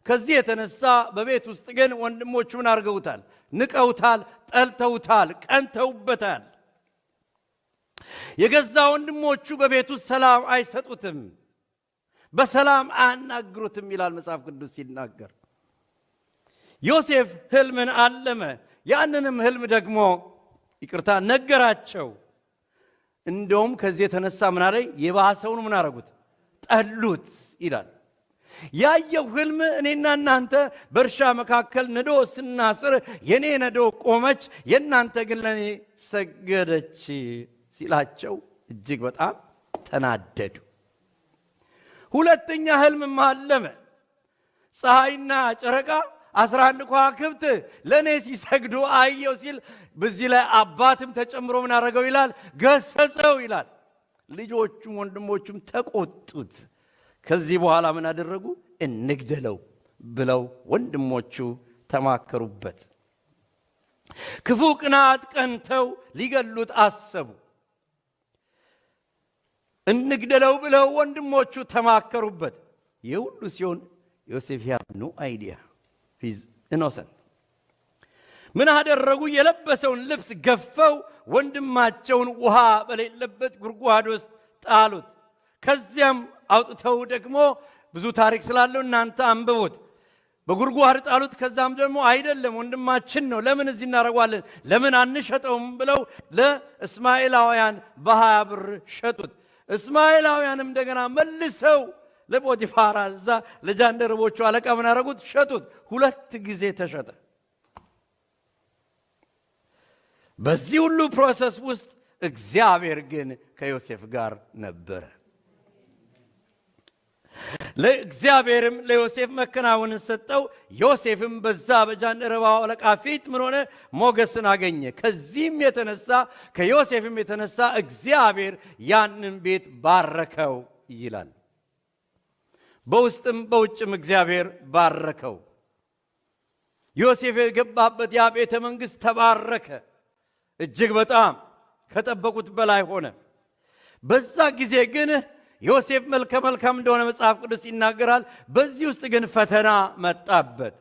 ከዚህ የተነሳ በቤት ውስጥ ግን ወንድሞቹ ምን አድርገውታል? ንቀውታል፣ ጠልተውታል፣ ቀንተውበታል። የገዛ ወንድሞቹ በቤቱ ሰላም አይሰጡትም፣ በሰላም አያናግሩትም ይላል መጽሐፍ ቅዱስ ሲናገር። ዮሴፍ ህልምን አለመ። ያንንም ህልም ደግሞ ነገራቸው። እንደውም ከዚህ የተነሳ ምን አለ? የባሰውን ምን አረጉት? ጠሉት ይላል። ያየው ህልም እኔና እናንተ በእርሻ መካከል ነዶ ስናስር የኔ ነዶ ቆመች፣ የእናንተ ግን ለኔ ሰገደች ሲላቸው እጅግ በጣም ተናደዱ። ሁለተኛ ህልም አለመ። ፀሐይና ጨረቃ 11 ከዋክብት ለኔ ሲሰግዱ አየው ሲል በዚህ ላይ አባትም ተጨምሮ ምን አደረገው ይላል? ገሰጸው ይላል። ልጆቹም ወንድሞቹም ተቆጡት። ከዚህ በኋላ ምን አደረጉ? እንግደለው ብለው ወንድሞቹ ተማከሩበት። ክፉ ቅናት ቀንተው ሊገሉት አሰቡ። እንግደለው ብለው ወንድሞቹ ተማከሩበት። የሁሉ ሲሆን ዮሴፍ had no idea he's innocent። ምን አደረጉ? የለበሰውን ልብስ ገፈው ወንድማቸውን ውሃ በሌለበት ጉድጓድ ውስጥ ጣሉት። ከዚያም አውጥተው ደግሞ ብዙ ታሪክ ስላለው እናንተ አንብቡት። በጉድጓድ ጣሉት። ከዛም ደግሞ አይደለም ወንድማችን ነው፣ ለምን እዚህ እናደርገዋለን፣ ለምን አንሸጠውም ብለው ለእስማኤላውያን በ20 ብር ሸጡት። እስማኤላውያንም እንደገና መልሰው ለጶጢፋራ እዛ ለጃንደረቦቹ አለቃ ምን አደረጉት? ሸጡት። 2 ጊዜ ተሸጠ። በዚህ ሁሉ ፕሮሰስ ውስጥ እግዚአብሔር ግን ከዮሴፍ ጋር ነበረ። ለእግዚአብሔርም ለዮሴፍ መከናወንን ሰጠው። ዮሴፍም በዛ በጃንደረባው አለቃ ፊት ምን ሆነ? ሞገስን አገኘ። ከዚህም የተነሳ ከዮሴፍም የተነሳ እግዚአብሔር ያንን ቤት ባረከው ይላል። በውስጥም በውጭም እግዚአብሔር ባረከው። ዮሴፍ የገባበት ያ ቤተ መንግሥት ተባረከ። እጅግ በጣም ከጠበቁት በላይ ሆነ። በዛ ጊዜ ግን ዮሴፍ መልከ መልካም እንደሆነ መጽሐፍ ቅዱስ ይናገራል። በዚህ ውስጥ ግን ፈተና መጣበት።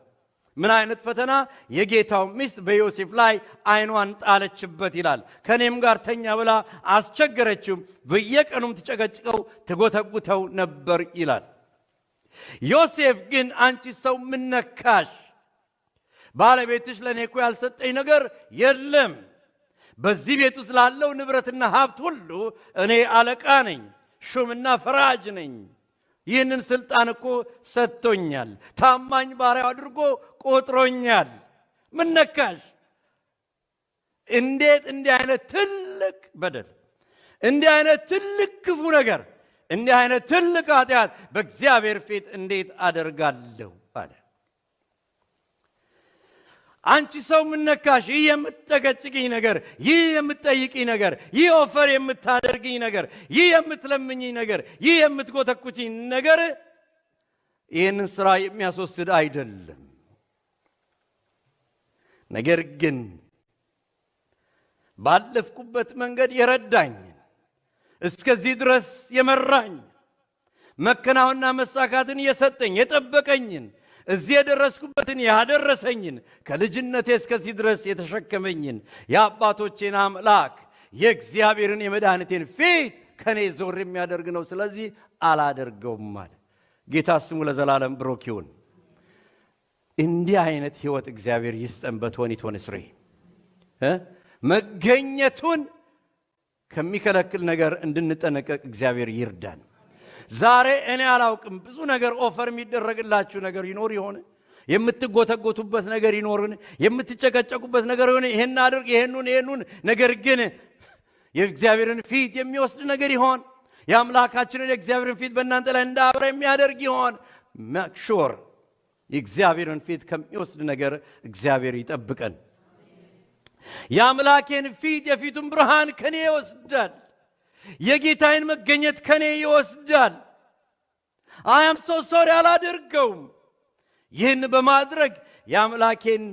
ምን አይነት ፈተና? የጌታው ሚስት በዮሴፍ ላይ ዓይኗን ጣለችበት ይላል። ከኔም ጋር ተኛ ብላ አስቸገረችው፣ በየቀኑም ትጨቀጭቀው ትጎተጉተው ነበር ይላል። ዮሴፍ ግን አንቺ ሰው ምን ነካሽ? ባለቤትሽ ለኔ እኮ ያልሰጠኝ ነገር የለም። በዚህ ቤት ውስጥ ላለው ንብረትና ሀብት ሁሉ እኔ አለቃ ነኝ፣ ሹምና ፈራጅ ነኝ። ይህንን ስልጣን እኮ ሰጥቶኛል። ታማኝ ባሪያው አድርጎ ቆጥሮኛል። ምን ነካሽ? እንዴት እንዲህ አይነት ትልቅ በደል፣ እንዲህ አይነት ትልቅ ክፉ ነገር፣ እንዲህ አይነት ትልቅ ኃጢአት በእግዚአብሔር ፊት እንዴት አደርጋለሁ አለ። አንቺ ሰው ምን ነካሽ? ይህ የምትጨቀጭቅኝ ነገር፣ ይህ የምትጠይቅኝ ነገር፣ ይህ ኦፈር የምታደርግኝ ነገር፣ ይህ የምትለምኝኝ ነገር፣ ይህ የምትጎተኩችኝ ነገር ይህንን ስራ የሚያስወስድ አይደለም። ነገር ግን ባለፍኩበት መንገድ የረዳኝን፣ እስከዚህ ድረስ የመራኝ፣ መከናወንና መሳካትን የሰጠኝ የጠበቀኝን፣ እዚህ የደረስኩበትን ያደረሰኝን፣ ከልጅነቴ እስከዚህ ድረስ የተሸከመኝን የአባቶቼን አምላክ የእግዚአብሔርን የመድኃኒቴን ፊት ከኔ ዞር የሚያደርግ ነው። ስለዚህ አላደርገውም አለ። ጌታ ስሙ ለዘላለም ብሩክ ይሁን። እንዲህ አይነት ህይወት እግዚአብሔር ይስጠን። በ2023 መገኘቱን ከሚከለክል ነገር እንድንጠነቀቅ እግዚአብሔር ይርዳን። ዛሬ እኔ አላውቅም፣ ብዙ ነገር ኦፈር የሚደረግላችሁ ነገር ይኖር ይሆን? የምትጎተጎቱበት ነገር ይኖርን? የምትጨቀጨቁበት ነገር ይሆን? ይሄን አድርግ ይሄኑን። ነገር ግን የእግዚአብሔርን ፊት የሚወስድ ነገር ይሆን? የአምላካችንን የእግዚአብሔርን ፊት በእናንተ ላይ እንዳብረ የሚያደርግ ይሆን? ሜክ ሹር የእግዚአብሔርን ፊት ከሚወስድ ነገር እግዚአብሔር ይጠብቀን። የአምላኬን ፊት የፊቱን ብርሃን ከኔ ይወስዳል። የጌታዬን መገኘት ከኔ ይወስዳል። አያም ሶ ሶሪ አላደርገውም። ይህን በማድረግ የአምላኬን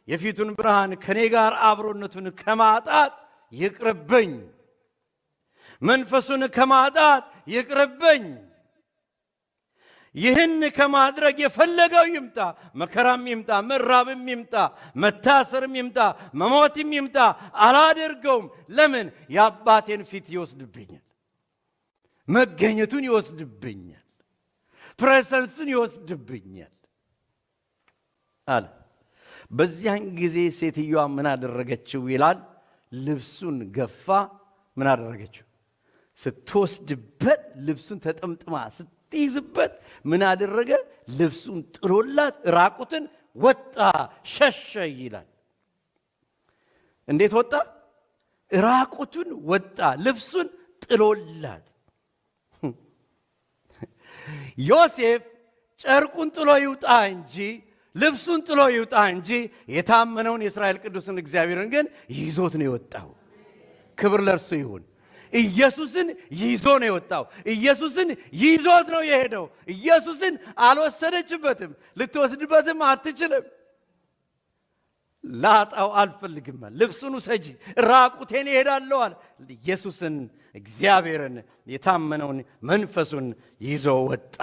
የፊቱን ብርሃን ከኔ ጋር አብሮነቱን ከማጣት ይቅርብኝ። መንፈሱን ከማጣት ይቅርብኝ። ይህን ከማድረግ የፈለገው ይምጣ፣ መከራም ይምጣ፣ መራብም ይምጣ፣ መታሰርም ይምጣ፣ መሞትም ይምጣ አላደርገውም። ለምን? የአባቴን ፊት ይወስድብኛል፣ መገኘቱን ይወስድብኛል፣ ፕሬዘንሱን ይወስድብኛል አለ። በዚያን ጊዜ ሴትዮዋ ምን አደረገችው ይላል? ልብሱን ገፋ ምን አደረገችው? ስትወስድበት ልብሱን ተጠምጥማ ስትይዝበት ምን አደረገ? ልብሱን ጥሎላት ራቁትን ወጣ፣ ሸሸ ይላል። እንዴት ወጣ? ራቁቱን ወጣ፣ ልብሱን ጥሎላት። ዮሴፍ ጨርቁን ጥሎ ይውጣ እንጂ ልብሱን ጥሎ ይውጣ እንጂ የታመነውን የእስራኤል ቅዱስን እግዚአብሔርን ግን ይዞት ነው የወጣው። ክብር ለእርሱ ይሁን። ኢየሱስን ይዞ ነው የወጣው። ኢየሱስን ይዞት ነው የሄደው። ኢየሱስን አልወሰደችበትም፣ ልትወስድበትም አትችልም። ላጣው አልፈልግም፣ ልብሱን ውሰጂ፣ ራቁቴን እሄዳለሁ አለ። ኢየሱስን እግዚአብሔርን የታመነውን መንፈሱን ይዞ ወጣ።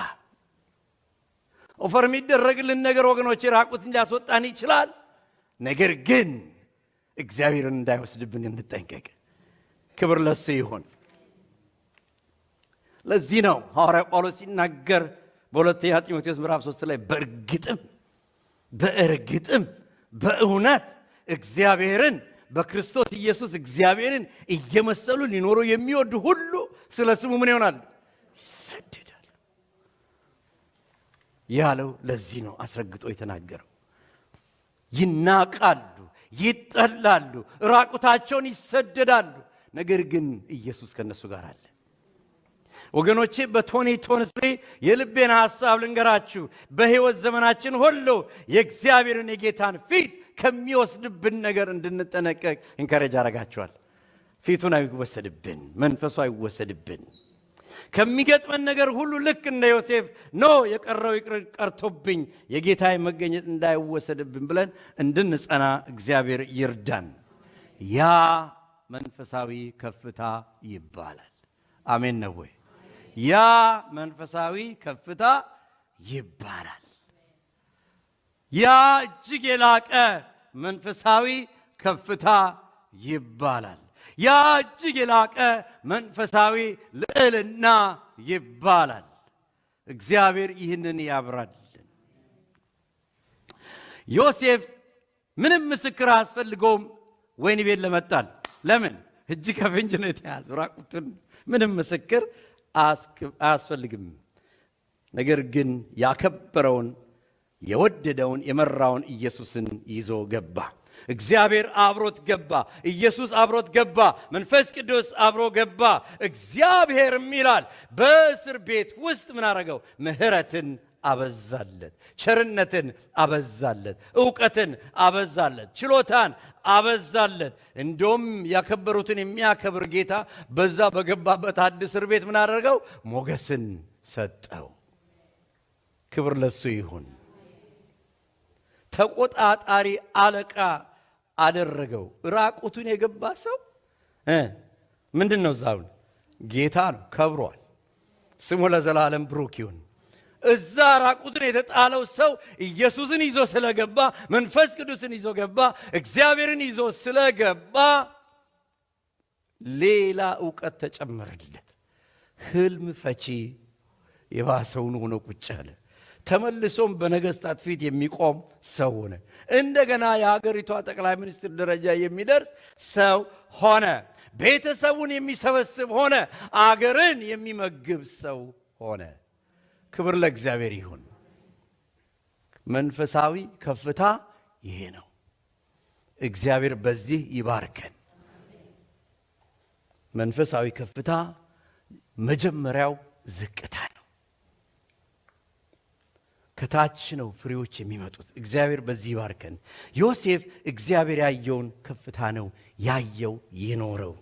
ኦፈር የሚደረግልን ነገር ወገኖች ራቁትን ሊያስወጣን ይችላል። ነገር ግን እግዚአብሔርን እንዳይወስድብን እንጠንቀቅ። ክብር ለሱ ይሁን። ለዚህ ነው ሐዋርያ ጳውሎስ ሲናገር በሁለተኛ ጢሞቴዎስ ምዕራፍ 3 ላይ በእርግጥም በእውነት እግዚአብሔርን በክርስቶስ ኢየሱስ እግዚአብሔርን እየመሰሉ ሊኖሩ የሚወዱ ሁሉ ስለ ስሙ ምን ይሆናል? ይሰደዳል ያለው ለዚህ ነው አስረግጦ የተናገረው። ይናቃሉ፣ ይጠላሉ፣ ራቁታቸውን ይሰደዳሉ። ነገር ግን ኢየሱስ ከነሱ ጋር አለ። ወገኖቼ በ2023 የልቤን ሐሳብ ልንገራችሁ። በሕይወት ዘመናችን ሁሉ የእግዚአብሔርን የጌታን ፊት ከሚወስድብን ነገር እንድንጠነቀቅ ኢንካሬጅ አረጋችኋል። ፊቱን አይወሰድብን፣ መንፈሱ አይወሰድብን። ከሚገጥመን ነገር ሁሉ ልክ እንደ ዮሴፍ ኖ የቀረው ይቅር ቀርቶብኝ የጌታዬ መገኘት እንዳይወሰድብን ብለን እንድንጸና እግዚአብሔር ይርዳን። ያ መንፈሳዊ ከፍታ ይባላል። አሜን ነው ወይ? ያ መንፈሳዊ ከፍታ ይባላል። ያ እጅግ የላቀ መንፈሳዊ ከፍታ ይባላል። ያ እጅግ የላቀ መንፈሳዊ ልዕልና ይባላል። እግዚአብሔር ይህንን ያብራልን። ዮሴፍ ምንም ምስክር አያስፈልገውም ወህኒ ቤት ለመጣል። ለምን? እጅ ከፍንጅ ነው የተያዘው። ራቁቱን ምንም ምስክር አያስፈልግም። ነገር ግን ያከበረውን የወደደውን የመራውን ኢየሱስን ይዞ ገባ። እግዚአብሔር አብሮት ገባ። ኢየሱስ አብሮት ገባ። መንፈስ ቅዱስ አብሮ ገባ። እግዚአብሔርም ይላል በእስር ቤት ውስጥ ምን አረገው? ምሕረትን አበዛለት፣ ቸርነትን አበዛለት፣ ዕውቀትን አበዛለት፣ ችሎታን አበዛለት። እንደውም ያከበሩትን የሚያከብር ጌታ በዛ በገባበት አዲስ እስር ቤት ምን አደረገው? ሞገስን ሰጠው። ክብር ለሱ ይሁን። ተቆጣጣሪ አለቃ አደረገው። ራቁቱን የገባ ሰው ምንድን ነው? ዛውን ጌታ ነው፣ ከብሯል። ስሙ ለዘላለም ብሩክ ይሁን። እዛ ራቁቱን የተጣለው ሰው ኢየሱስን ይዞ ስለገባ፣ መንፈስ ቅዱስን ይዞ ገባ፣ እግዚአብሔርን ይዞ ስለገባ ሌላ ዕውቀት ተጨመረለት። ህልም ፈቺ የባሰውን ሆኖ ቁጭ አለ። ተመልሶም በነገስታት ፊት የሚቆም ሰው ሆነ። እንደገና የሀገሪቷ ጠቅላይ ሚኒስትር ደረጃ የሚደርስ ሰው ሆነ። ቤተሰቡን የሚሰበስብ ሆነ። አገርን የሚመግብ ሰው ሆነ። ክብር ለእግዚአብሔር ይሁን። መንፈሳዊ ከፍታ ይሄ ነው። እግዚአብሔር በዚህ ይባርከን። መንፈሳዊ ከፍታ መጀመሪያው ዝቅታ ነው። ከታች ነው ፍሬዎች የሚመጡት። እግዚአብሔር በዚህ ይባርከን። ዮሴፍ እግዚአብሔር ያየውን ከፍታ ነው ያየው የኖረው።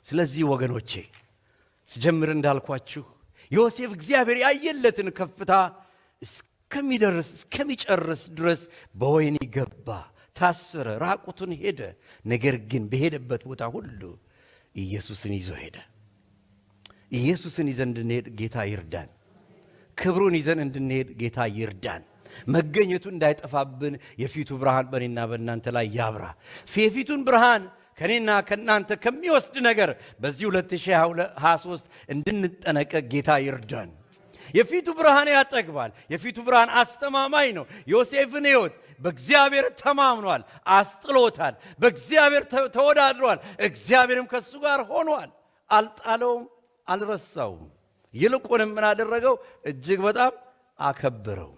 ስለዚህ ወገኖቼ ስጀምር እንዳልኳችሁ ዮሴፍ እግዚአብሔር ያየለትን ከፍታ እስከሚጨርስ ድረስ በወህኒ ገባ፣ ታሰረ፣ ራቁቱን ሄደ። ነገር ግን በሄደበት ቦታ ሁሉ ኢየሱስን ይዞ ሄደ። ኢየሱስን ይዘን እንድንሄድ ጌታ ይርዳን። ክብሩን ይዘን እንድንሄድ ጌታ ይርዳን። መገኘቱ እንዳይጠፋብን የፊቱ ብርሃን በእኔና በእናንተ ላይ ያብራ። የፊቱን ብርሃን ከኔና ከናንተ ከሚወስድ ነገር በዚህ 2023 እንድንጠነቀቅ ጌታ ይርዳን። የፊቱ ብርሃን ያጠግባል። የፊቱ ብርሃን አስተማማኝ ነው። ዮሴፍን ሕይወት በእግዚአብሔር ተማምኗል፣ አስጥሎታል። በእግዚአብሔር ተወዳድሯል። እግዚአብሔርም ከሱ ጋር ሆኗል። አልጣለውም፣ አልረሳውም። ይልቁንም ምን አደረገው? እጅግ በጣም አከበረው።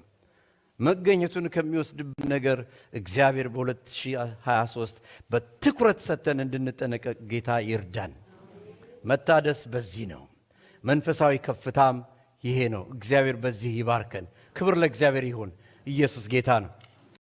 መገኘቱን ከሚወስድብን ነገር እግዚአብሔር በ2023 በትኩረት ሰጥተን እንድንጠነቀቅ ጌታ ይርዳን። መታደስ በዚህ ነው። መንፈሳዊ ከፍታም ይሄ ነው። እግዚአብሔር በዚህ ይባርከን። ክብር ለእግዚአብሔር ይሁን። ኢየሱስ ጌታ ነው።